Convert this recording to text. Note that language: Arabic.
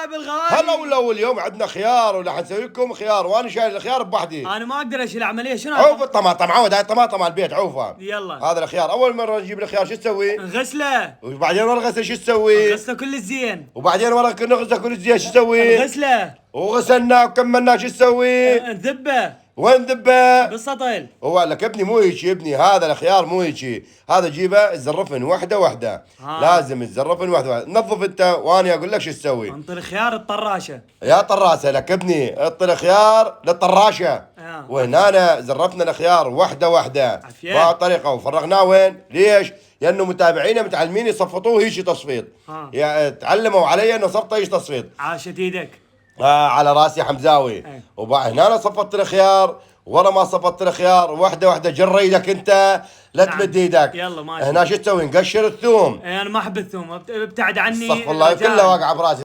هلا بالغالي. هلا ولا اليوم عندنا خيار ولا حنسوي لكم خيار وانا شايل الخيار بوحدي. انا ما اقدر اشيل العمليه. شنو عوف الطماطم عود، هاي الطماطم على البيت عوفها. يلا. هذا الخيار اول مره نجيب الخيار شو تسوي؟ نغسله. وبعدين ورا غسله شو تسوي؟ نغسله كل الزين. وبعدين ورا نغسله كل الزين شو تسوي؟ نغسله. وغسلناه وكملناه شو تسوي؟ نذبه. وين ذبه؟ بالسطل. هو لك ابني مو هيك يا ابني، هذا الخيار مو هيك، هذا جيبه تزرفن وحده وحده. لازم تزرفن وحده وحده. نظف انت وانا اقول لك شو تسوي. انطي الخيار الطراشه. يا طراسه لك ابني، اطي الخيار للطراشه. وهنا أنا زرفنا الخيار وحده وحده بهذه الطريقه وفرغناه وين؟ ليش؟ لانه متابعينا متعلمين يصفطوه هيك تصفيط. يعني تعلموا علي انه صفطه هيك تصفيط. عاشت ايدك. على راسي حمزاوي. وبعد هنا أنا صفطت الخيار، ورا ما صفطت الخيار وحده وحده جر ايدك انت لا تمد ايدك. يلا ماشي. هنا شو تسوي؟ نقشر الثوم. انا ما احب الثوم، ابتعد عني. استغفر الله كله واقع براسي.